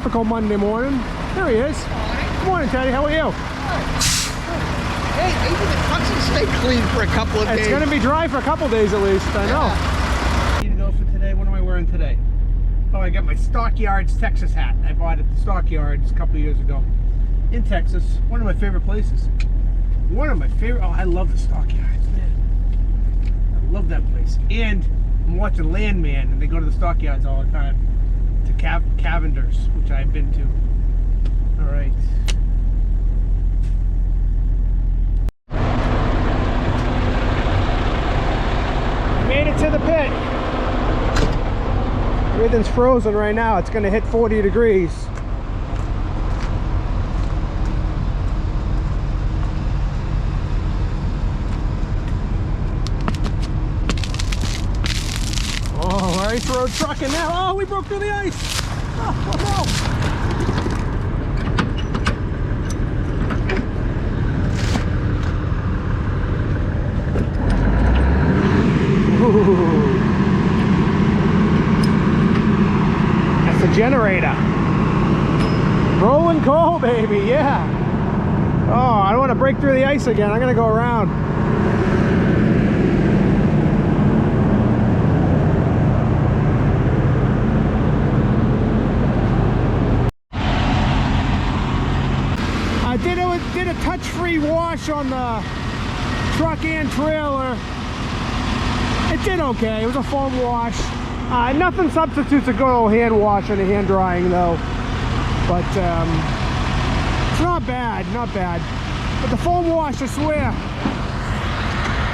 typical Monday morning. There he is. Good morning, Teddy. How are you? Hey, maybe the trucks will stay clean for a couple of days. It's going to be dry for a couple days at least. I know. Need to go for today. What am I wearing today? Oh, I got my Stockyards Texas hat. I bought it at the Stockyards a couple of years ago in Texas. One of my favorite places. One of my favorite. Oh, I love the Stockyards, man. I love that place. And I'm watching Landman, and they go to the Stockyards all the time. To Cavender's, which I've been to. All right. Made it to the pit. Everything's frozen right now. It's going to hit 40 degrees. Oh, ice road trucking now. Oh, we broke through the ice. Oh no. Ooh. That's a generator. Rolling coal, baby, yeah. Oh, I don't want to break through the ice again. I'm gonna go around. I did a touch-free wash on the truck and trailer. It did okay. It was a foam wash. Nothing substitutes a good old hand wash and a hand drying though. But it's not bad, not bad. But the foam wash, I swear.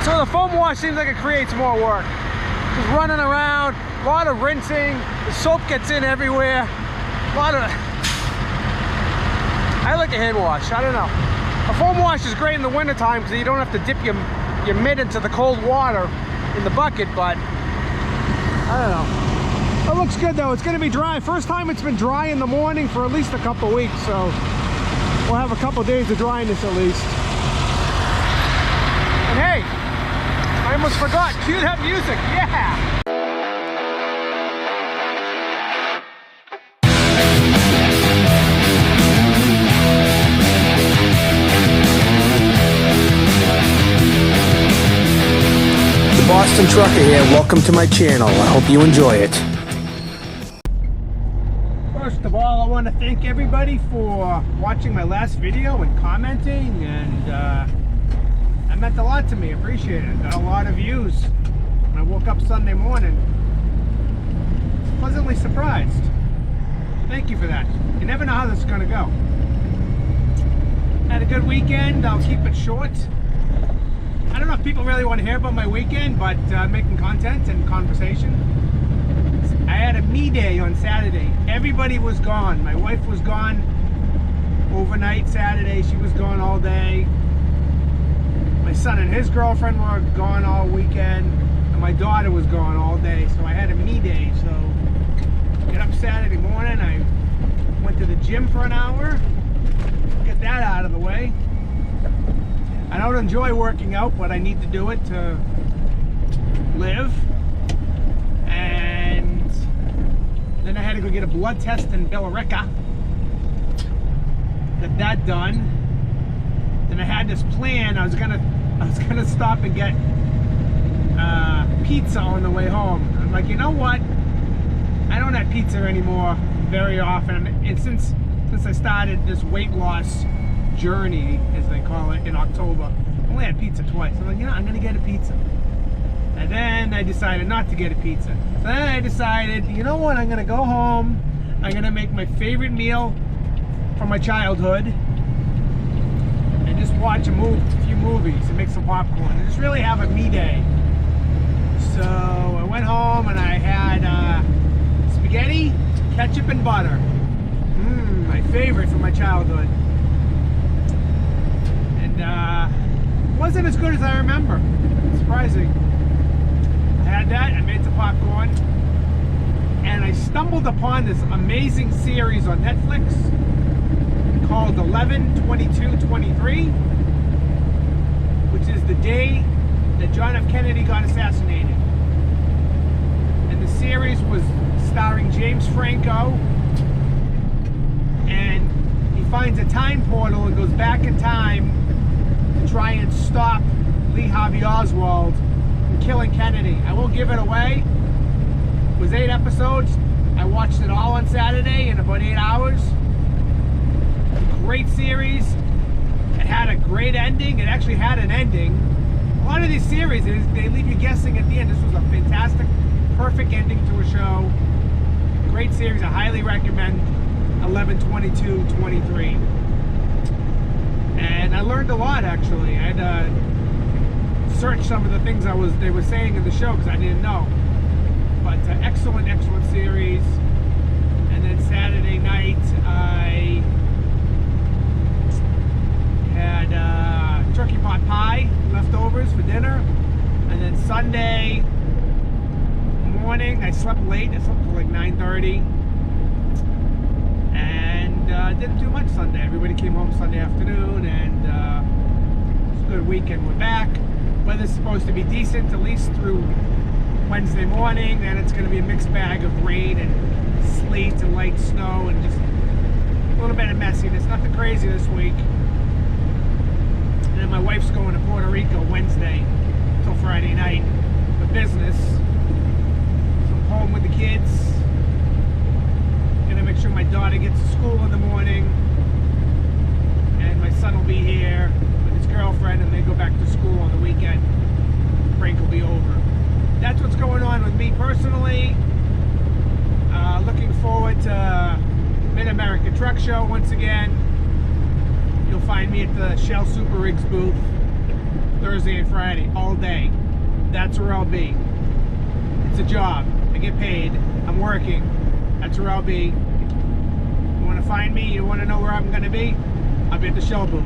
So the foam wash seems like it creates more work. Just running around, a lot of rinsing. The soap gets in everywhere. A lot of. I like a hand wash. I don't know. A foam wash is great in the wintertime because you don't have to dip your mitt into the cold water in the bucket, but I don't know. It looks good though. It's going to be dry. First time it's been dry in the morning for at least a couple weeks, so we'll have a couple days of dryness at least. And hey, I almost forgot. Cue that music. Yeah! Boston Trucker here. Welcome to my channel. I hope you enjoy it. First of all, I want to thank everybody for watching my last video and commenting, and that meant a lot to me. I appreciate it. Got a lot of views. When I woke up Sunday morning, pleasantly surprised. Thank you for that. You never know how this is going to go. Had a good weekend. I'll keep it short. I don't know if people really want to hear about my weekend, but making content and conversation. I had a me day on Saturday. Everybody was gone. My wife was gone overnight Saturday. She was gone all day. My son and his girlfriend were gone all weekend. And my daughter was gone all day. So I had a me day. So get up Saturday morning. I went to the gym for an hour. Get that out of the way. I don't enjoy working out, but I need to do it to live. And then I had to go get a blood test in Billerica. Got that done. Then I had this plan. I was gonna stop and get pizza on the way home. I'm like, you know what? I don't have pizza anymore very often. And since I started this weight loss journey, as they call it, in October, I only had pizza twice. I'm like, you know, I'm gonna get a pizza. And then I decided not to get a pizza. So then I decided, you know what, I'm gonna go home, I'm gonna make my favorite meal from my childhood and just watch a few movies and make some popcorn and just really have a me day. So I went home and I had spaghetti, ketchup and butter. My favorite from my childhood. Wasn't as good as I remember. Surprising. I had that, I made some popcorn, and I stumbled upon this amazing series on Netflix called 11/22/23, which is the day that John F. Kennedy got assassinated. And the series was starring James Franco, finds a time portal and goes back in time to try and stop Lee Harvey Oswald from killing Kennedy. I won't give it away. It was 8 episodes. I watched it all on Saturday in about 8 hours. Great series. It had a great ending. It actually had an ending. A lot of these series, they leave you guessing at the end. This was a fantastic, perfect ending to a show. Great series. I highly recommend 11/22/23. And I learned a lot, actually. I had to search some of the things they were saying in the show because I didn't know. But excellent series. And then Saturday night, I had turkey pot pie leftovers for dinner. And then Sunday morning, I slept late. I slept till like 9:30. And didn't do much Sunday. Everybody came home Sunday afternoon, and it was a good weekend. We're back. Weather's supposed to be decent, at least through Wednesday morning. Then it's going to be a mixed bag of rain and sleet and light snow and just a little bit of messiness. Nothing crazy this week. And then my wife's going to Puerto Rico Wednesday till Friday night for business. So I'm home with the kids. Gonna make sure my daughter gets to school in the morning, and my son will be here with his girlfriend, and they go back to school on the weekend. Break will be over. That's what's going on with me personally. Looking forward to Mid-America Truck Show once again. You'll find me at the Shell Super Rigs booth Thursday and Friday all day. That's where I'll be. It's a job. I get paid. I'm working. That's where I'll be. You want to find me? You want to know where I'm going to be? I'll be at the Shell booth.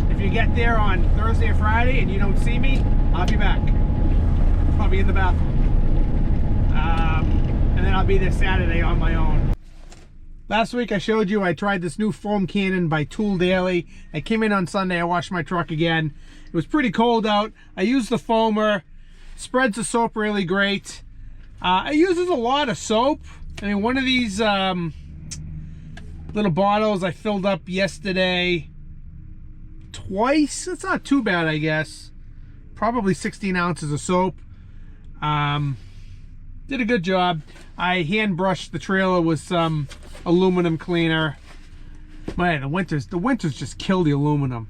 If you get there on Thursday or Friday and you don't see me, I'll be back. I'll be in the bathroom. And then I'll be there Saturday on my own. Last week I showed you I tried this new foam cannon by Tool Daily. I came in on Sunday. I washed my truck again. It was pretty cold out. I used the foamer. Spreads the soap really great. It uses a lot of soap. I mean, one of these little bottles I filled up yesterday twice. It's not too bad, I guess. Probably 16 ounces of soap. Did a good job. I hand brushed the trailer with some aluminum cleaner. Man, the winters just kill the aluminum.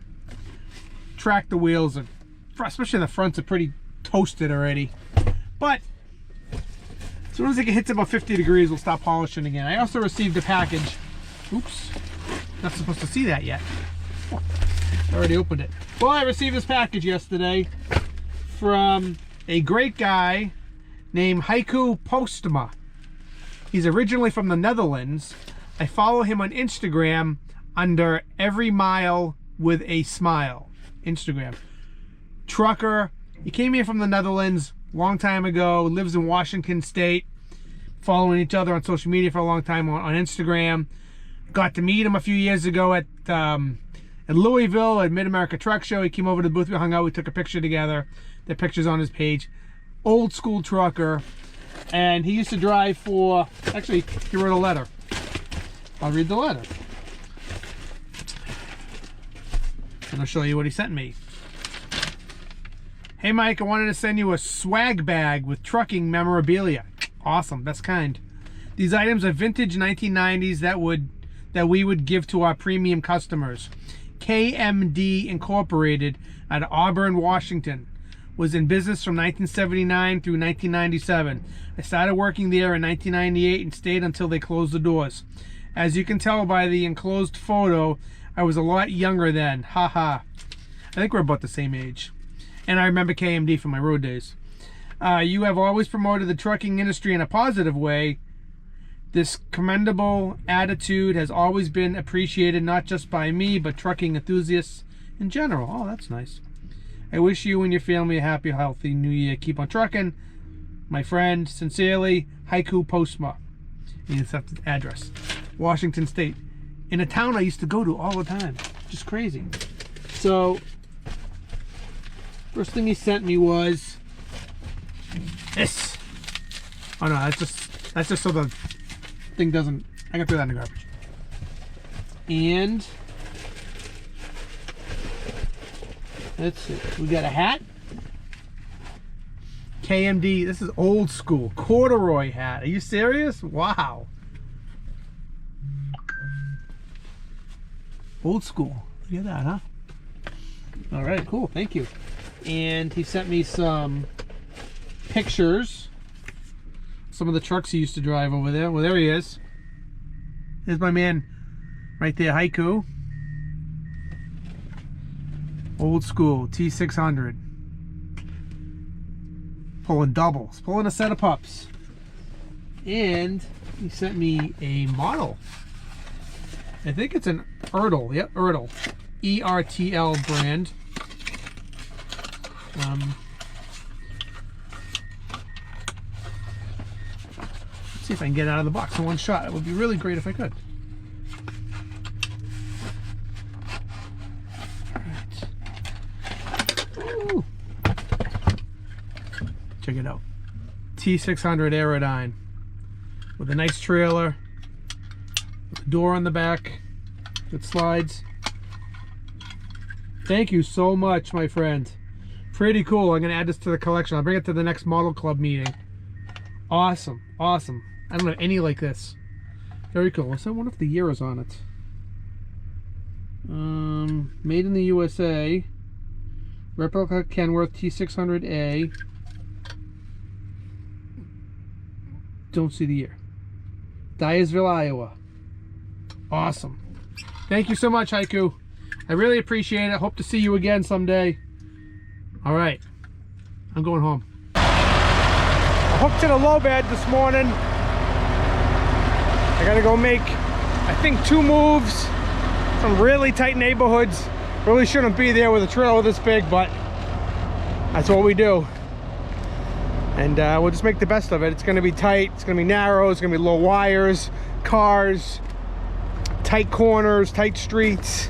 Track the wheels, and especially the fronts are pretty toasted already. But as soon as it hits about 50 degrees, we'll stop polishing again. I also received a package. Oops, not supposed to see that yet. Oh, I already opened it. Well, I received this package yesterday from a great guy named Haiku Postma. He's originally from the Netherlands. I follow him on Instagram under Every Mile with a Smile. Instagram. Trucker. He came here from the Netherlands a long time ago. Lives in Washington State. Following each other on social media for a long time on Instagram. Got to meet him a few years ago at Louisville at Mid-America Truck Show. He came over to the booth. We hung out. We took a picture together. The picture's on his page. Old school trucker. And he used to drive for... Actually, he wrote a letter. I'll read the letter. And I'll show you what he sent me. Hey Mike, I wanted to send you a swag bag with trucking memorabilia. Awesome, best kind. These items are vintage 1990s that we would give to our premium customers. KMD Incorporated out of Auburn, Washington. Was in business from 1979 through 1997. I started working there in 1998 and stayed until they closed the doors. As you can tell by the enclosed photo, I was a lot younger then. Haha. I think we're about the same age. And I remember KMD from my road days. You have always promoted the trucking industry in a positive way. This commendable attitude has always been appreciated, not just by me, but trucking enthusiasts in general. Oh, that's nice. I wish you and your family a happy, healthy new year. Keep on trucking. My friend, sincerely, Haiku Postma. And it's at the address. Washington State. In a town I used to go to all the time. Just crazy. So, first thing he sent me was this. Oh no, that's just so the thing doesn't... I can throw that in the garbage. And Let's see. We got a hat. KMD. This is old school. Corduroy hat. Are you serious? Wow. Old school. Look at that, huh? All right, cool. Thank you. And he sent me some pictures. Some of the trucks he used to drive over there. Well, there he is. There's my man right there, Haiku. Old school T600. Pulling doubles. Pulling a set of pups. And he sent me a model. I think it's an Ertl. Yep, Ertl. ERTL brand. Let's see if I can get it out of the box in one shot. It would be really great if I could. All right. Check it out. T600 Aerodyne with a nice trailer, with a door on the back that slides. Thank you so much, my friend. Pretty cool. I'm going to add this to the collection. I'll bring it to the next model club meeting. Awesome. Awesome. I don't have any like this. Very cool. So I wonder if the year is on it. Made in the USA. Replica Kenworth T600A. Don't see the year. Dyersville, Iowa. Awesome. Thank you so much, Haiku. I really appreciate it. Hope to see you again someday. All right. I'm going home. I hooked to the low bed this morning. I gotta go make, I think, 2 moves. Some really tight neighborhoods. Really shouldn't be there with a trailer this big, but that's what we do. And we'll just make the best of it. It's gonna be tight, it's gonna be narrow, it's gonna be low wires, cars, tight corners, tight streets.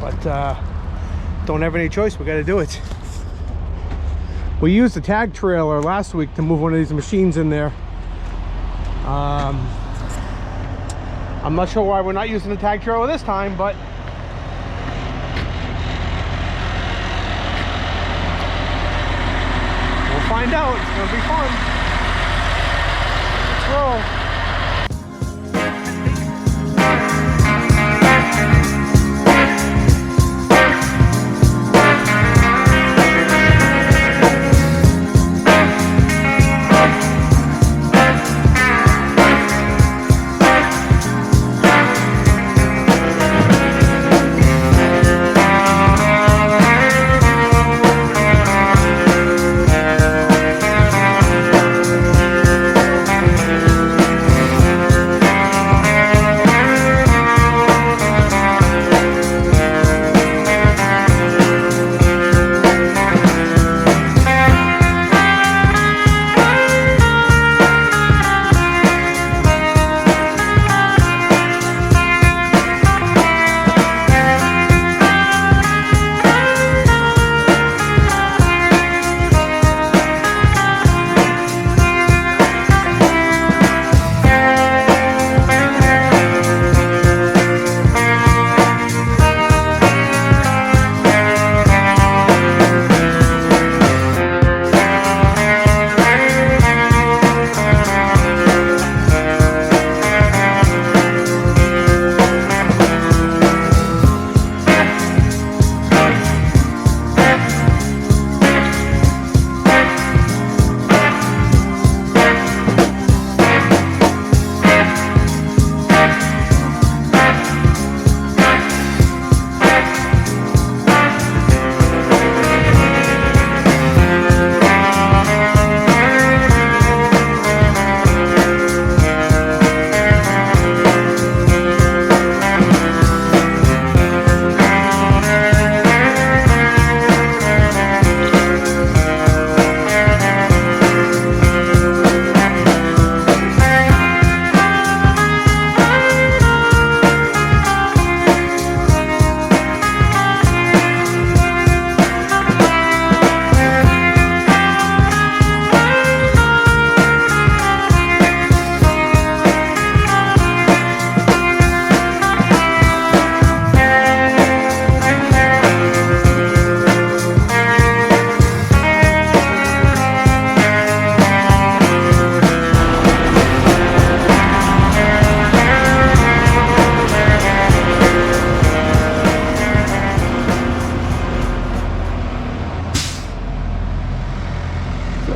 But don't have any choice, we gotta do it. We used a tag trailer last week to move one of these machines in there. I'm not sure why we're not using the tag trailer this time, but we'll find out. It's gonna be fun. Let's roll.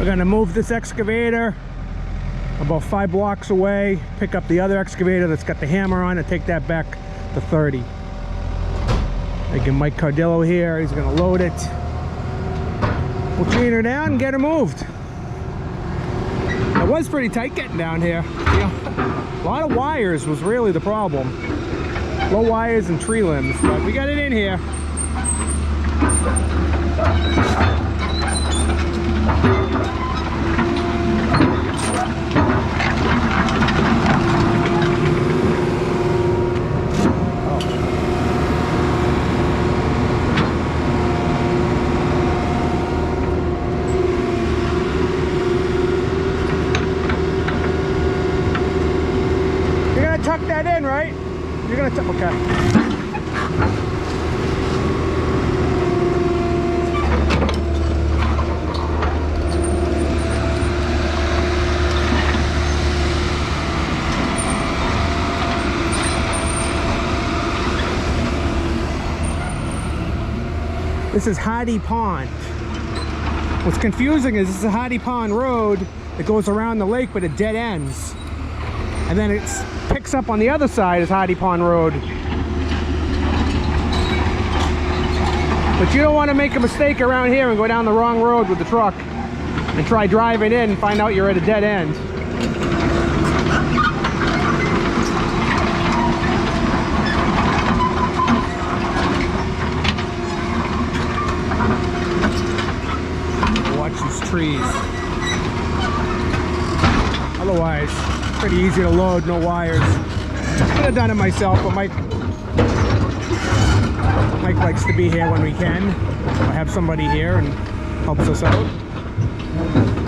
gonna move this excavator about 5 blocks away, pick up the other excavator that's got the hammer on, and take that back to 30. I get Mike Cardillo here, he's gonna load it. We'll chain her down and get her moved. It was pretty tight getting down here. You know, a lot of wires was really the problem. Low wires and tree limbs, but we got it in here. Tuck that in, right? You're gonna tuck, okay. This is Hardy Pond. What's confusing is this is a Hardy Pond road that goes around the lake, but it dead ends. And then it picks up on the other side as Hardy Pond Road. But you don't want to make a mistake around here and go down the wrong road with the truck and try driving in and find out you're at a dead end. Watch these trees. Otherwise, pretty easy to load, no wires. Could have done it myself, but Mike likes to be here when we can. I have somebody here and helps us out.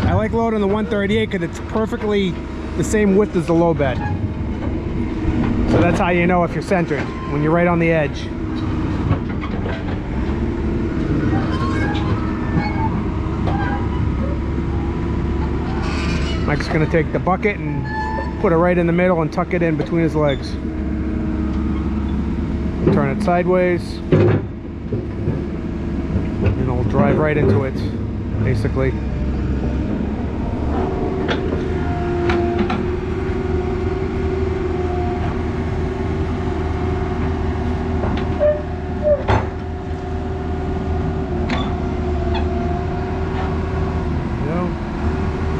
I like loading the 138 because it's perfectly the same width as the low bed. So that's how you know if you're centered, when you're right on the edge. Mike's gonna take the bucket and put it right in the middle and tuck it in between his legs. Turn it sideways. And it'll drive right into it, basically.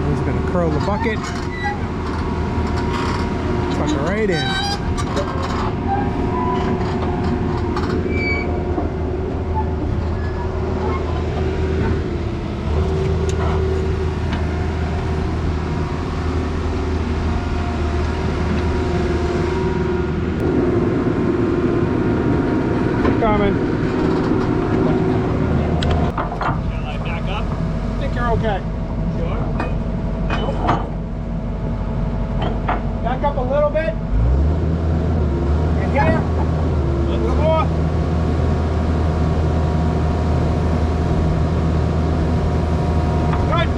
He's gonna curl the bucket. Tuck it right in. Coming. Shall I back up? I think you're okay. Sure. Nope. Back up a little bit. And here. A little more. Good.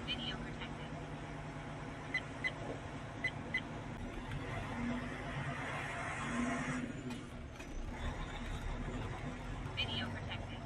Video protected. Video protected.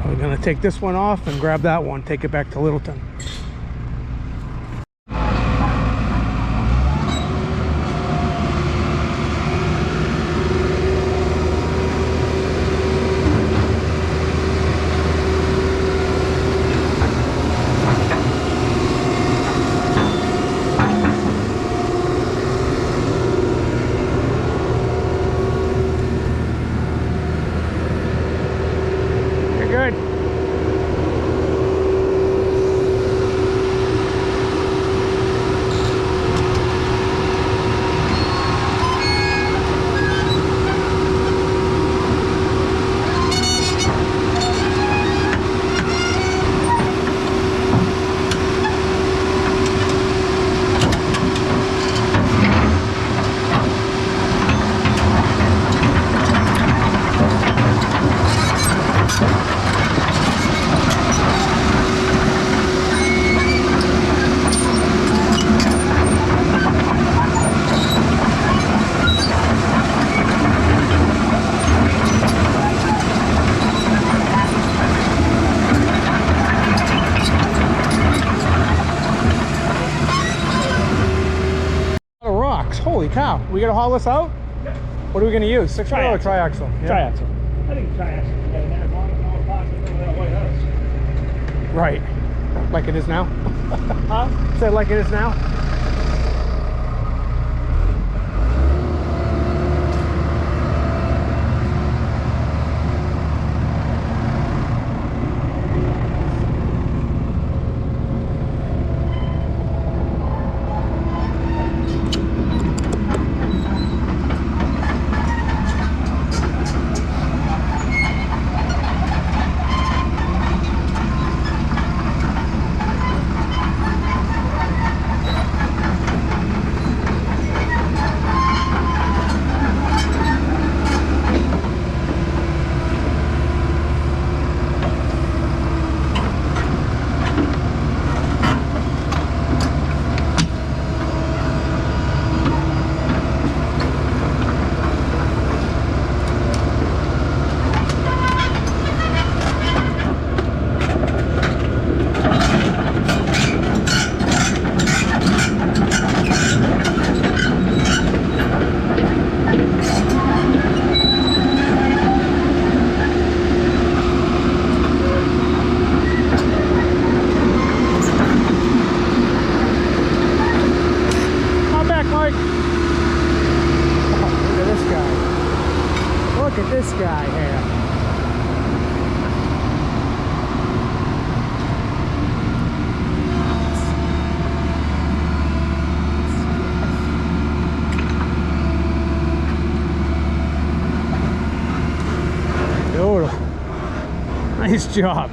We're gonna take this one off and grab that one, take it back to Littleton. You're good. Holy cow, we gotta haul this out? What are we gonna use? 6-wheel or triaxle? Yeah. Triaxle. I think triaxle is better than as long as no possible over that White House. Right. Like it is now? Huh? Say like it is now? Look at this guy here. Beautiful. Nice job.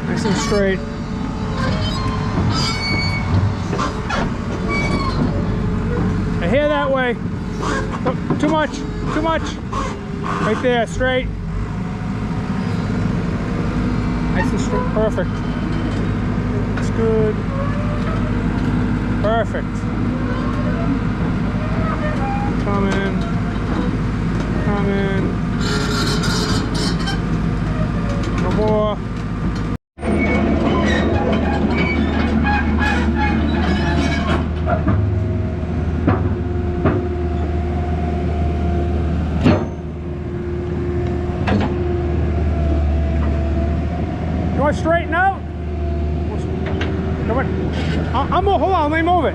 Nice and straight. I hear that way. Oh, too much, too much. Right there, straight. Nice and straight, perfect. That's good. Perfect. Coming. Coming. No more. You want to straighten out? Come on. I'm gonna hold on, let me move it.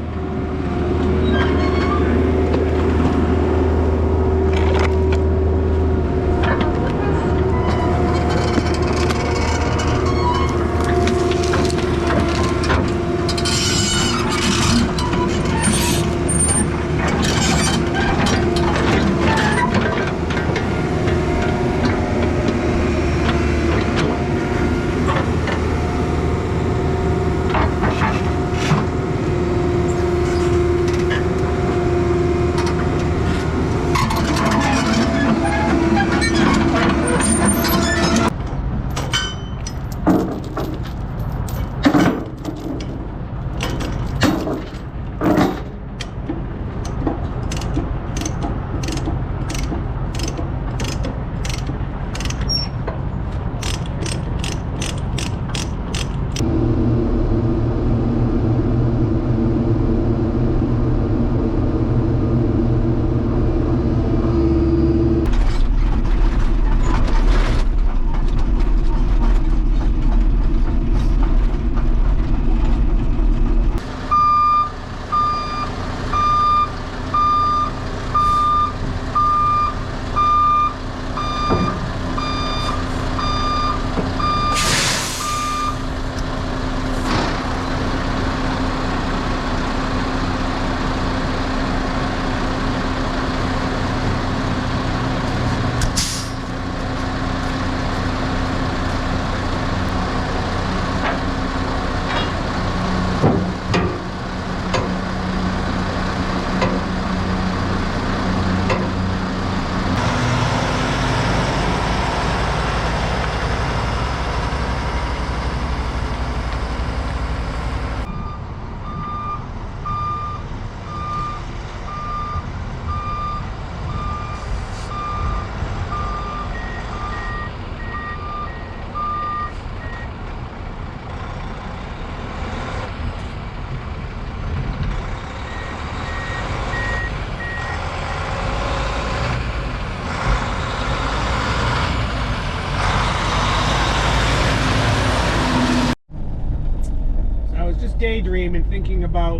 daydreaming, thinking about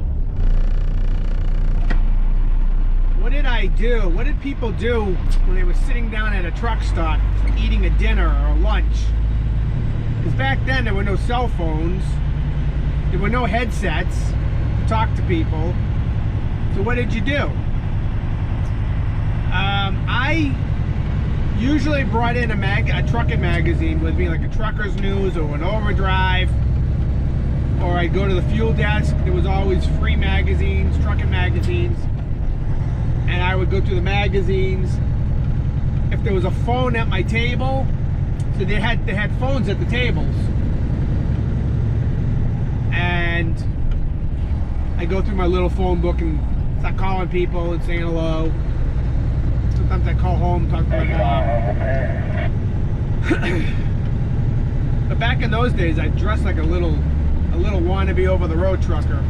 what did I do? What did people do when they were sitting down at a truck stop eating a dinner or lunch? Because back then there were no cell phones, there were no headsets to talk to people. So what did you do? I usually brought in a trucking magazine with me, like a Trucker's News or an Overdrive, or I'd go to the fuel desk. There was always free magazines, trucking magazines, and I would go through the magazines. If there was a phone at my table, so they had phones at the tables, and I go through my little phone book and start calling people and saying hello. Sometimes I call home, talk to my mom. But back in those days, I dressed like a little wannabe over the road trucker.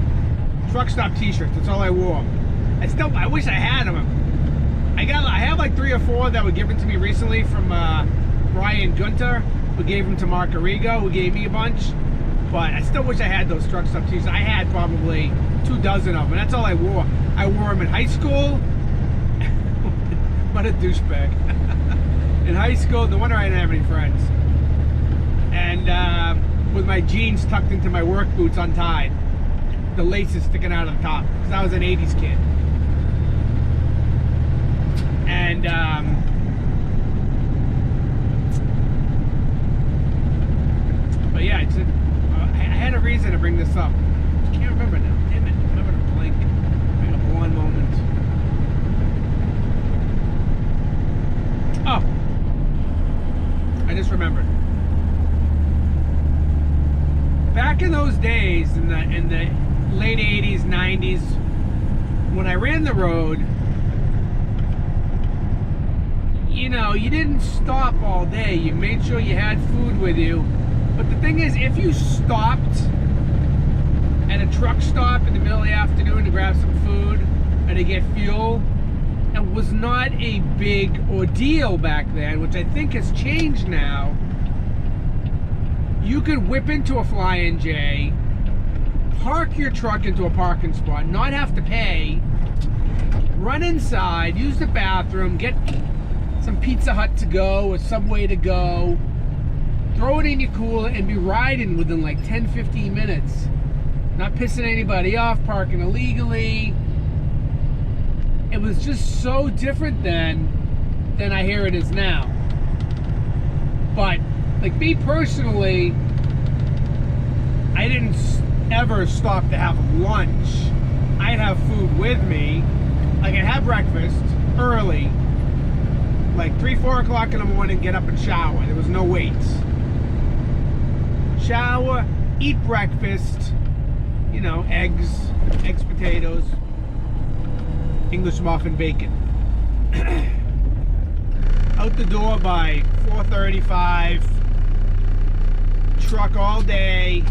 Truck stop t-shirts, that's all I wore. I wish I had them. I have like 3 or 4 that were given to me recently from Brian Gunter, who gave them to Mark Arrigo, who gave me a bunch. But I still wish I had those truck stop t-shirts. I had probably 2 dozen of them. That's all I wore. I wore them in high school. What a douchebag. In high school, no wonder I didn't have any friends. And with my jeans tucked into my work boots untied, the laces sticking out of the top, because I was an 80s kid. And but yeah, I had a reason to bring this up. I can't remember now. Damn it, I'm having a blank. I have one moment. Oh, I just remembered. Back in those days, in the late 80s, 90s, when I ran the road, you know, you didn't stop all day. You made sure you had food with you. But the thing is, if you stopped at a truck stop in the middle of the afternoon to grab some food and to get fuel, it was not a big ordeal back then, which I think has changed now. You could whip into a Flying J, park your truck into a parking spot, not have to pay, run inside, use the bathroom, get some Pizza Hut to go or Subway to go, throw it in your cooler, and be riding within like 10-15 minutes. Not pissing anybody off, parking illegally. It was just so different then than I hear it is now. But like me personally, I didn't ever stop to have lunch. I'd have food with me. Like I'd have breakfast early, like 3-4 o'clock in the morning, get up and shower. There was no waits. Shower, eat breakfast, you know, eggs, potatoes, English muffin, bacon. Out the door by 4:35. Truck all day.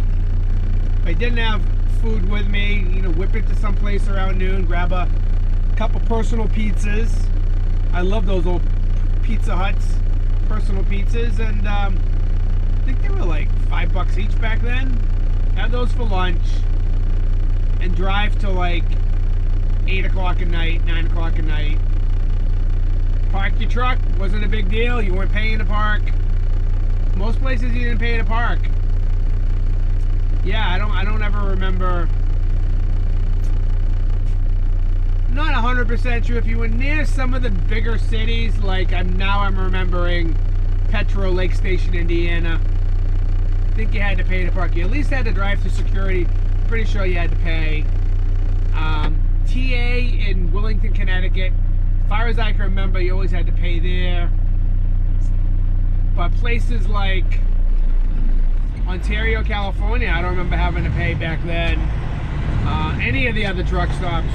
If I didn't have food with me, you know, whip it to someplace around noon, grab a couple personal pizzas. I love those old Pizza Huts, personal pizzas, and I think they were like $5 each back then. Have those for lunch and drive till like 8 o'clock at night, 9 o'clock at night. Park your truck, wasn't a big deal. You weren't paying to park. Most places you didn't pay to park. Yeah, I don't ever remember. Not 100% sure if you were near some of the bigger cities, like I'm remembering Petro Lake Station, Indiana. I think you had to pay to park. You at least had to drive through security. Pretty sure you had to pay. TA in Willington, Connecticut. As far as I can remember, you always had to pay there. But places like Ontario, California, I don't remember having to pay back then. Any of the other truck stops,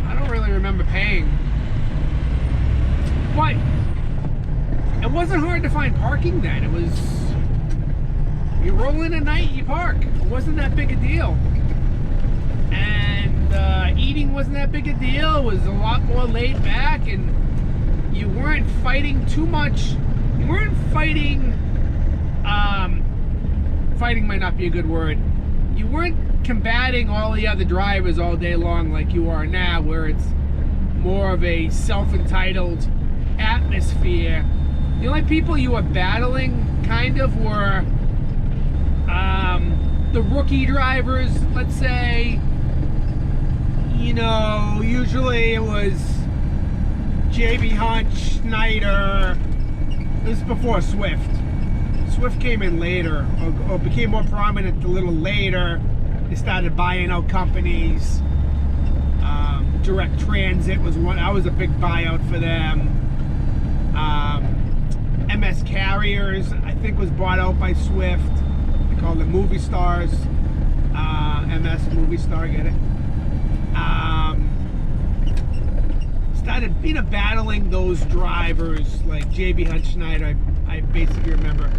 I don't really remember paying. But it wasn't hard to find parking then. It was, you roll in at night, you park. It wasn't that big a deal. And eating wasn't that big a deal. It was a lot more laid back, and you weren't fighting too much. You weren't fighting, fighting might not be a good word. You weren't combating all the other drivers all day long like you are now, where it's more of a self-entitled atmosphere. The only people you were battling kind of were the rookie drivers, let's say. You know, usually it was JB Hunt, Schneider. This is before Swift. Swift came in later, or became more prominent a little later. They started buying out companies. Direct Transit was one. I was a big buyout for them. MS Carriers, I think, was bought out by Swift. They called them Movie Stars. MS Movie Star, get it? Started, you know, battling those drivers like JB Hunt, Schneider. I basically remember,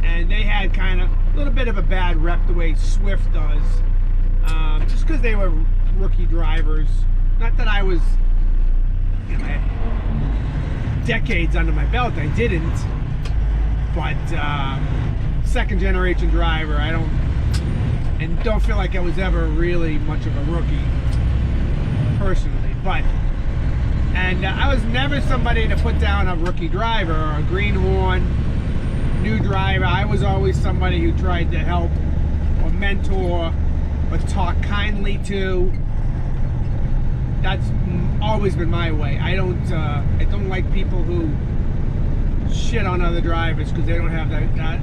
and they had kind of a little bit of a bad rep the way Swift does, just because they were rookie drivers. Not that I was, you know, I had decades under my belt. I didn't, but second generation driver. I don't feel like I was ever really much of a rookie personally, but. And I was never somebody to put down a rookie driver or a greenhorn, new driver. I was always somebody who tried to help or mentor or talk kindly to. That's always been my way. I don't like people who shit on other drivers because they don't have that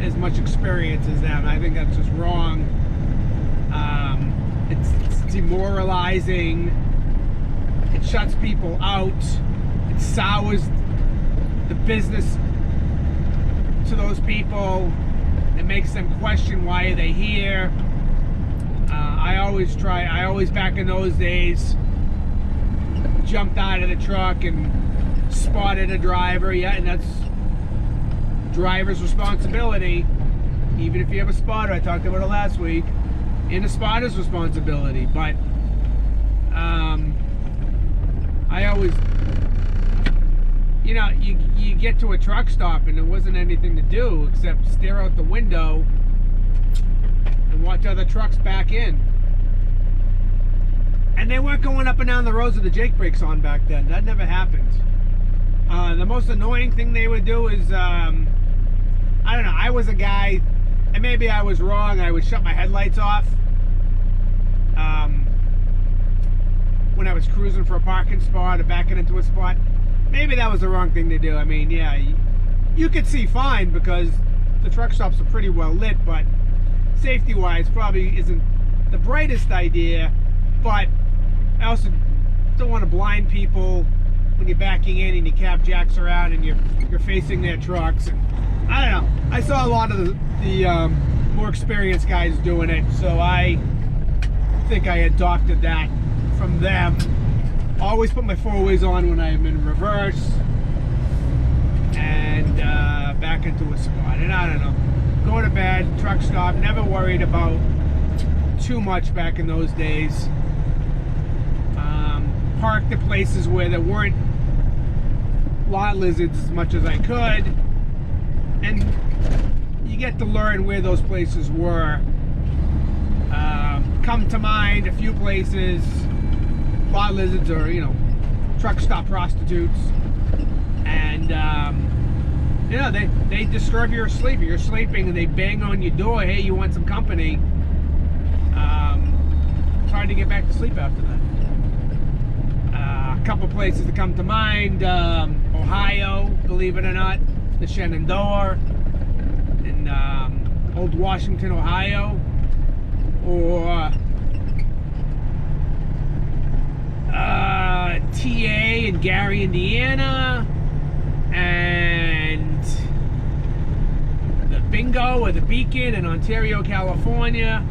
as much experience as them. I think that's just wrong. It's demoralizing. It shuts people out. It sours the business to those people. It makes them question, why are they here? I always back in those days jumped out of the truck and spotted a driver. Yeah, and that's driver's responsibility. Even if you have a spotter, I talked about it last week, and a spotter's responsibility. But I always, you know, you get to a truck stop and there wasn't anything to do except stare out the window and watch other trucks back in. And they weren't going up and down the roads with the Jake brakes on back then. That never happened. The most annoying thing they would do is, I don't know, I was a guy, and maybe I was wrong, I would shut my headlights off. When I was cruising for a parking spot or backing into a spot. Maybe that was the wrong thing to do. I mean, yeah, you could see fine because the truck stops are pretty well lit, but safety-wise probably isn't the brightest idea. But I also don't want to blind people when you're backing in and your cab jacks around and you're facing their trucks. And I don't know. I saw a lot of the more experienced guys doing it, so I think I adopted that from them. Always put my four-ways on when I'm in reverse and back into a spot. And I don't know, go to bed, truck stop, never worried about too much back in those days. Parked at places where there weren't lot lizards as much as I could, and you get to learn where those places were. Come to mind a few places. Lot lizards are, you know, truck stop prostitutes, and you know, they disturb your sleep. You're sleeping and they bang on your door. Hey, you want some company? It's hard to get back to sleep after that. A couple places that come to mind: Ohio, believe it or not, the Shenandoah, in Old Washington, Ohio, or TA in Gary, Indiana, and the Bingo or the Beacon in Ontario, California.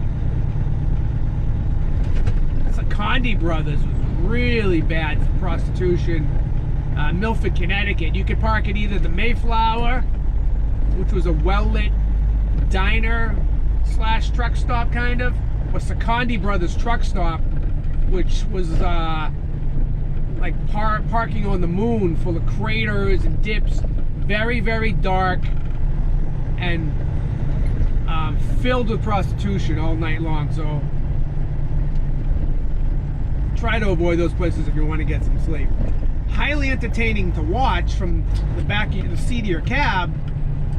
The Condi Brothers was really bad for prostitution. Milford, Connecticut. You could park at either the Mayflower, which was a well-lit diner slash truck stop kind of, or Condi Brothers truck stop, which was like parking on the moon, full of craters and dips, very, very dark, and filled with prostitution all night long. So try to avoid those places if you want to get some sleep. Highly entertaining to watch from the back of the seat of your cab.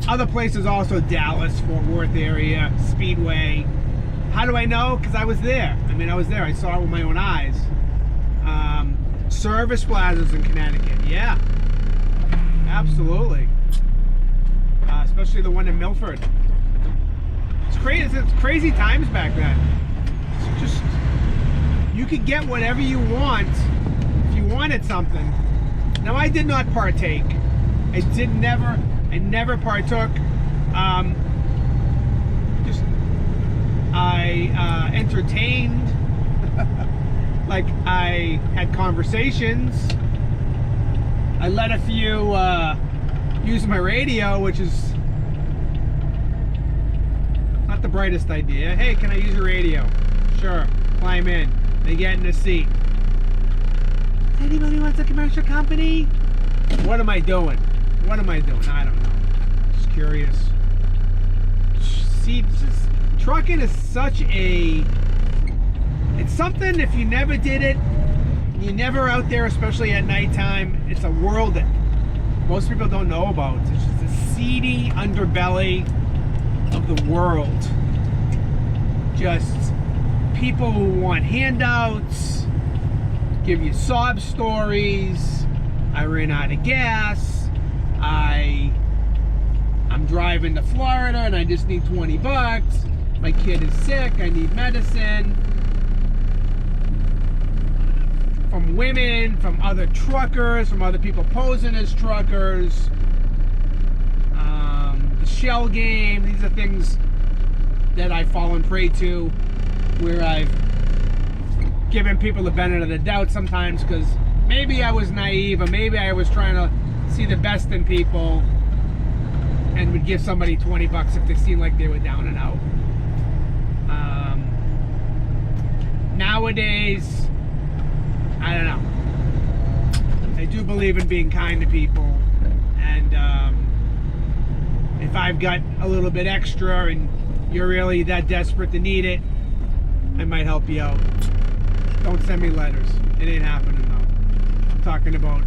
Other places also: Dallas, Fort Worth area, Speedway. How do I know? Because I was there. I mean, I was there. I saw it with my own eyes. Service plazas in Connecticut. Yeah, absolutely. Especially the one in Milford. It's crazy. It's crazy times back then. It's just, you could get whatever you want if you wanted something. Now, I did not partake. I never partook. I entertained. Like, I had conversations. I let a few use my radio, which is not the brightest idea. Hey, can I use your radio? Sure. Climb in. They get in the seat. Does anybody wants a commercial company? What am I doing? What am I doing? I don't know. Just curious. See, trucking is such a... It's something, if you never did it, you're never out there, especially at nighttime, it's a world that most people don't know about. It's just a seedy underbelly of the world. Just people who want handouts, give you sob stories. I ran out of gas. I'm driving to Florida and I just need 20 bucks. My kid is sick, I need medicine. From women, from other truckers, from other people posing as truckers. The shell game, these are things that I've fallen prey to, where I've given people the benefit of the doubt sometimes because maybe I was naive, or maybe I was trying to see the best in people and would give somebody 20 bucks if they seemed like they were down and out. Nowadays, I don't know. I do believe in being kind to people, and if I've got a little bit extra and you're really that desperate to need it, I might help you out. Don't send me letters. It ain't happening though. I'm talking about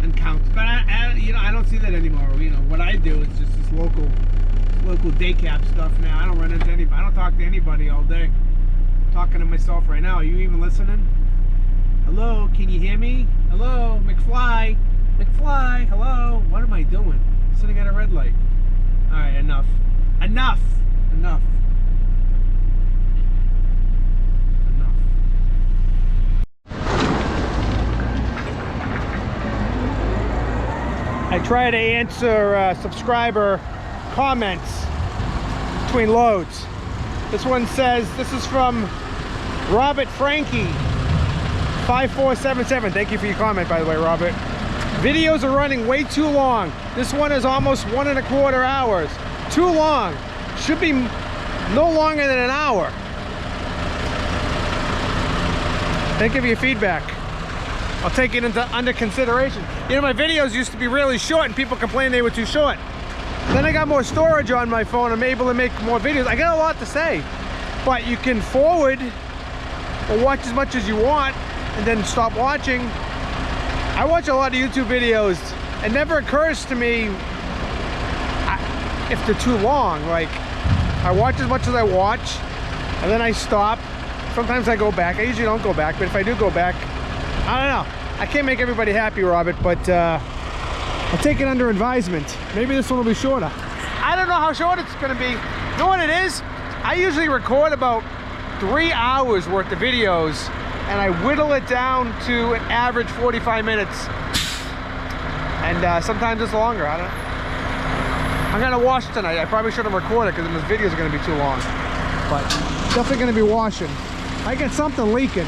accounts, but I don't see that anymore. You know, what I do is just this local day cab stuff now. I don't run into anybody. I don't talk to anybody all day. I'm talking to myself right now. Are you even listening? Hello, can you hear me? Hello, McFly. McFly, hello. What am I doing? I'm sitting at a red light. All right, enough. Enough. Enough. I try to answer subscriber comments between loads. This one says, this is from Robert Frankie 5477. Thank you for your comment, by the way, Robert. Videos are running way too long. This one is almost 1.25 hours. Too long. Should be no longer than an hour. Thank you for your feedback. I'll take it under consideration. You know, my videos used to be really short and people complained they were too short. Then I got more storage on my phone. I'm able to make more videos. I got a lot to say, but you can forward or watch as much as you want and then stop watching. I watch a lot of YouTube videos. It never occurs to me if they're too long. Like, I watch as much as I watch and then I stop. Sometimes I go back. I usually don't go back, but if I do go back, I don't know. I can't make everybody happy, Robert, but I'll take it under advisement. Maybe this one will be shorter. I don't know how short it's gonna be. You know what it is? I usually record about 3 hours worth of videos and I whittle it down to an average 45 minutes. And sometimes it's longer, I don't know. I'm gonna wash tonight. I probably shouldn't record it because then this video is gonna be too long. But definitely gonna be washing. I get something leaking.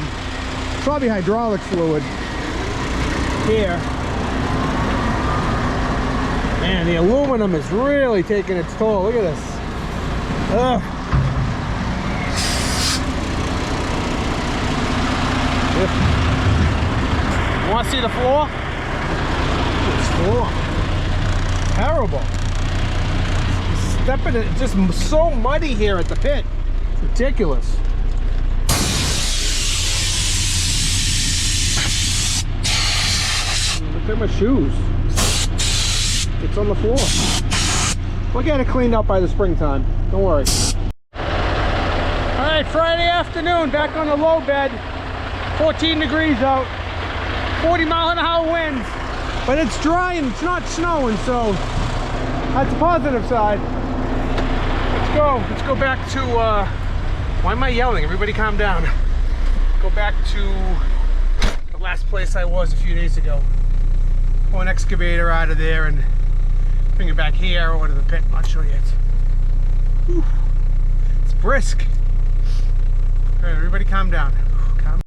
Probably hydraulic fluid here. Man, the aluminum is really taking its toll. Look at this. Ugh. You want to see the floor? This floor. Terrible. stepping in it. It's just so muddy here at the pit. It's ridiculous. Look at my shoes. It's on the floor. We'll get it cleaned up by the springtime. Don't worry. All right, Friday afternoon, back on the low bed. 14 degrees out. 40-mile-an-hour winds. But it's dry and it's not snowing, so that's the positive side. Let's go back to, why am I yelling? Everybody calm down. Go back to the last place I was a few days ago. Pull an excavator out of there and bring it back here or to the pit. I'm not sure yet. Whew. It's brisk. All right, everybody calm down. Calm.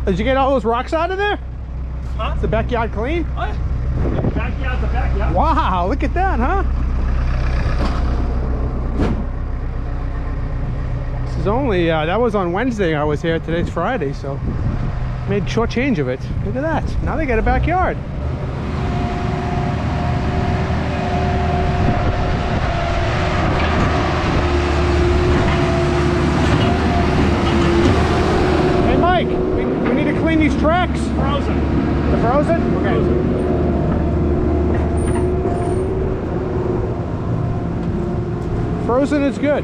Did you get all those rocks out of there? Huh? Is the backyard clean? Oh, yeah. The backyard's the backyard. Wow, look at that, huh? This is only, that was on Wednesday I was here. Today's Friday, so made short change of it. Look at that. Now they got a backyard. Hey, Mike, we need to clean these tracks. Frozen. They're frozen? Okay. Frozen is good.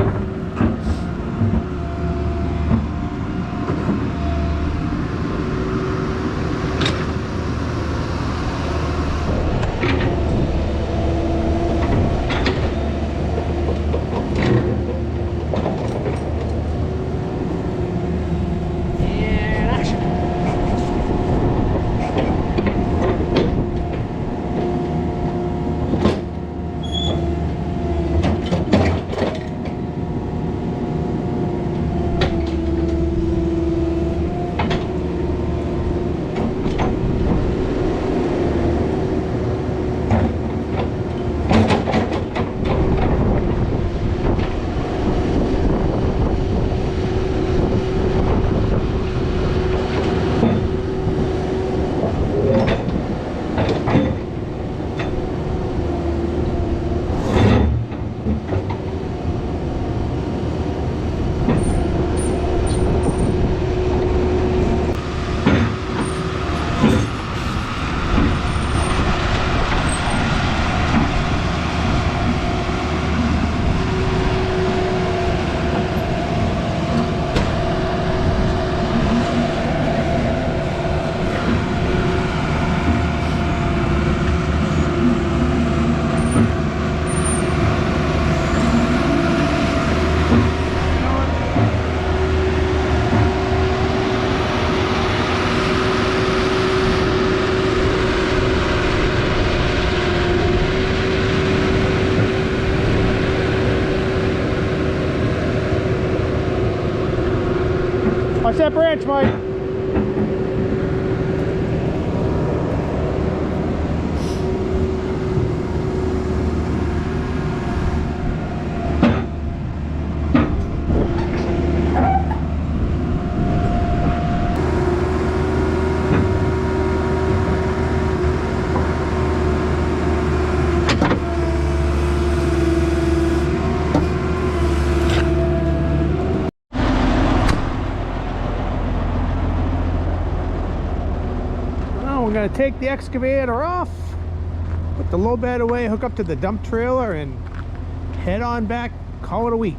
Watch that branch, Mike. we're gonna take the excavator off, put the low bed away, hook up to the dump trailer, and head on back, call it a week.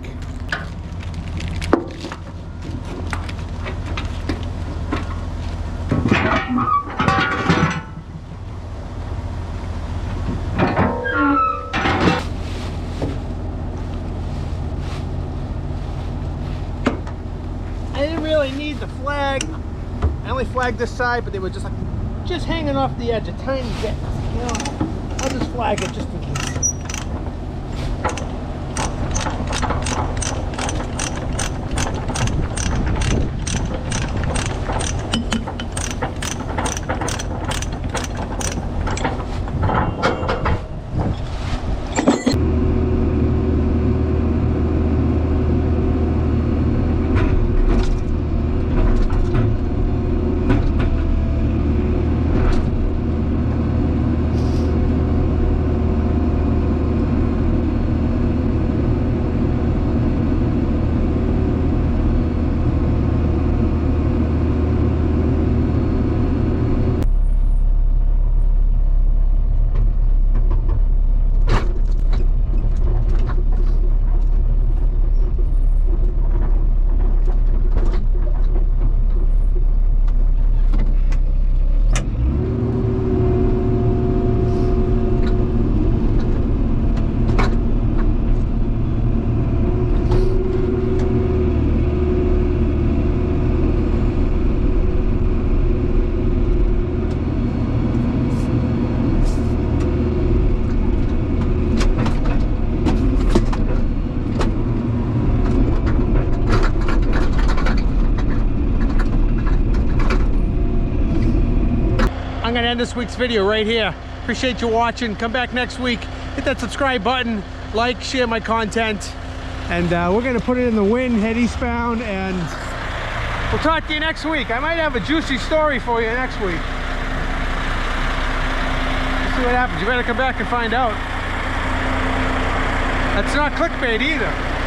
I didn't really need the flag. I only flagged this side, but they were just like, just hanging off the edge a tiny bit. You know, I'll just flag it just in case. I'm gonna end this week's video right here. Appreciate you watching. Come back next week. Hit that subscribe button, like, share my content, and we're gonna put it in the wind, head eastbound, and we'll talk to you next week. I might have a juicy story for you next week. Let's see what happens. You better come back and find out. That's not clickbait either.